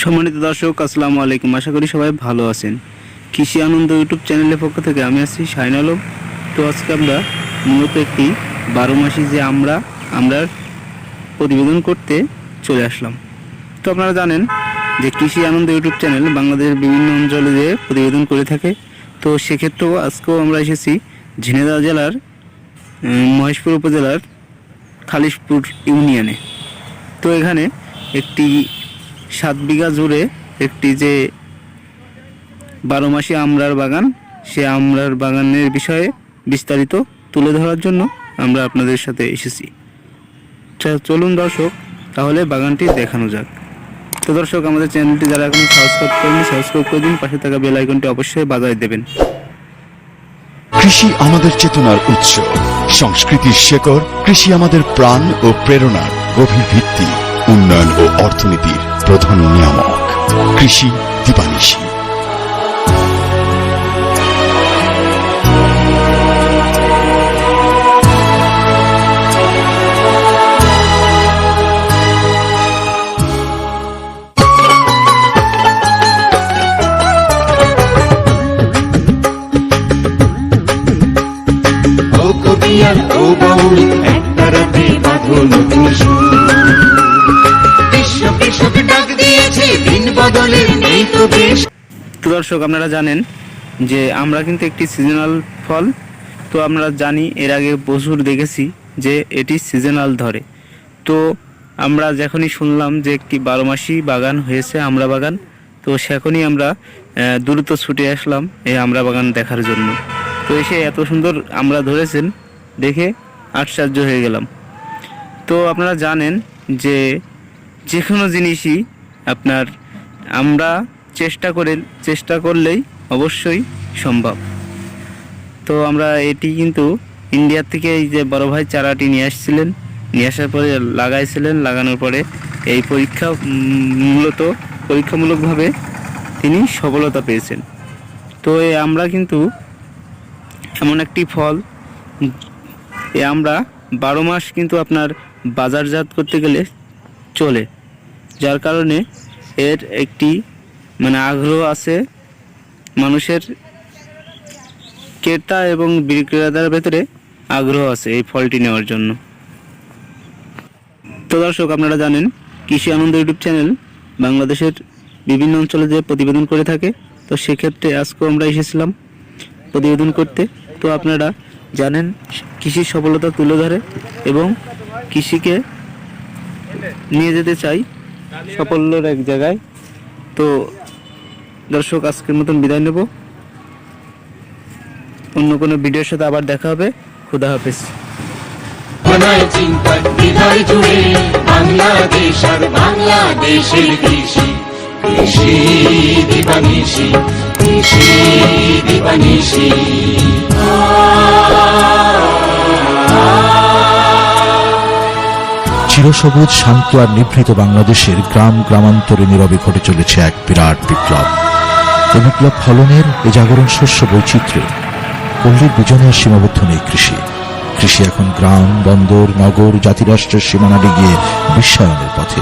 সম্মানিত দর্শক, আসসালামু আলাইকুম। আশা করি সবাই ভালো আছেন। কৃষি আনন্দ ইউটিউব চ্যানেলের পক্ষ থেকে আমি আছি শাহিন আলম। তো আজকে আমরা মূলত একটি 12 মাসি যে আমরা প্রতিবেদন করতে চলে আসলাম। তো আপনারা জানেন যে কৃষি আনন্দ ইউটিউব চ্যানেল বাংলাদেশের বিভিন্ন অঞ্চলে যে প্রতিবেদন করে থাকে। তো সেক্ষেত্রেও আজকেও আমরা এসেছি ঝিনাইদহ জেলার মহেশপুর উপজেলার খালিশপুর ইউনিয়নে। তো এখানে একটি 7 বিঘা জুড়ে একটি যে 12 মাসি আমড়ার বাগান, সে আমড়ার বাগানের বিষয়ে বিস্তারিত তুলে ধরার জন্য আমরা আপনাদের সাথে এসেছি। চলুন দর্শক, তাহলে বাগানটি দেখানো যাক। তো দর্শক, আমাদের চ্যানেলটি যারা এখন সাবস্ক্রাইব করেনি সাবস্ক্রাইব করে দিন, পাশে থাকা বেল আইকনটি অবশ্যই বাজায় দেবেন। কৃষি আমাদের চেতনার উৎস, সংস্কৃতির শেকড়। কৃষি আমাদের প্রাণ ও প্রেরণার গভীর ভিত্তি, উন্নয়ন ও অর্থনীতির প্রধান নিয়ামক। কৃষি দিবানিশি। তো দর্শক, আপনারা জানেন যে আমরা কিন্তু একটি সিজনাল ফল। তো আমরা জানি, এর আগে প্রচুর দেখেছি যে এটি সিজনাল ধরে। তো আমরা যখনই শুনলাম যে একটি 12 মাসি বাগান হয়েছে, আমড়া বাগান, তো সেখনই আমরা দ্রুত ছুটে আসলাম এই আমড়া বাগান দেখার জন্য। তো এসে এত সুন্দর আমড়া ধরেছেন দেখে আশ্চর্য হয়ে গেলাম। তো আপনারা জানেন যে কোনো জিনিসই আপনার আমরা চেষ্টা করলেই অবশ্যই সম্ভব। তো আমরা এটি কিন্তু ইন্ডিয়ার থেকে এই যে বড় ভাই চারাটি নিয়ে আসার পরে লাগানোর পরে এই পরীক্ষামূলকভাবে তিনি সফলতা পেয়েছেন। তো আমরা কিন্তু এমন একটি ফল, আমরা 12 মাস কিন্তু আপনার বাজারজাত করতে গেলে চলে, যার কারণে এর একটি আগ্রহ আছে মানুষের, ক্রেতা এবং বিক্রেতার ভেতরে আগ্রহ আছে এই ফলটি নেওয়ার জন্য। তো দর্শক, আপনারা জানেন কৃষি আনন্দ ইউটিউব চ্যানেল বাংলাদেশের বিভিন্ন অঞ্চলে যে প্রতিবেদন করে থাকে। তো সেক্ষেত্রে আজকেও আমরা এসেছিলাম প্রতিবেদন করতে। তো আপনারা জানেন কৃষির সফলতা তুলে ধরে এবং কৃষিকে নিয়ে যেতে চাই সাফল্যের এক জায়গায়। তো দর্শক, আজকের মতন বিদায় নেব। অন্য কোনো ভিডিওর সাথে আবার দেখা হবে। খুদা হাফেজ। বাংলাদেশের কৃষি দিবানিশি, কৃষি দিবানিশি। চিরসবুজ, শান্ত আর নিভৃত বাংলাদেশের গ্রামান্তরে নীরবে ঘটে চলেছে এক বিরাট বিপ্লব। এই বিপ্লব ফলনের, এ জাগরণ শস্য বৈচিত্র্যের, পল্লীর বিজনে আর সীমাবদ্ধ নেই কৃষি। কৃষি এখন গ্রাম, বন্দর, নগর, জাতিরাষ্ট্রের সীমানা ডিগিয়ে বিশ্বায়নের পথে।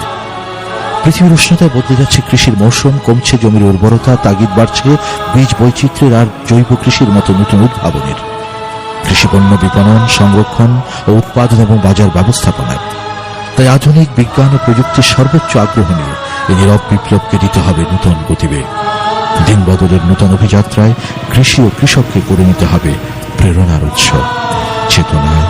পৃথিবীর উষ্ণতায় বদলে যাচ্ছে কৃষির মৌসুম, কমছে জমির উর্বরতা, তাগিদ বাড়ছে বীজ বৈচিত্র্যের আর জৈব কৃষির মতো নতুন উদ্ভাবনের। কৃষিপণ্য বিপণন, সংরক্ষণ ও উৎপাদন এবং বাজার ব্যবস্থাপনায় তাই আধুনিক বিজ্ঞান ও প্রযুক্তির সর্বোচ্চ আগ্রহ নিয়ে এই নীরব বিপ্লবকে দিতে হবে নতুন গতিবেগ। দিন বদলের নতুন অভিযাত্রায় কৃষি ও কৃষককে করে নিতে হবে প্রেরণার উৎস, চেতনায়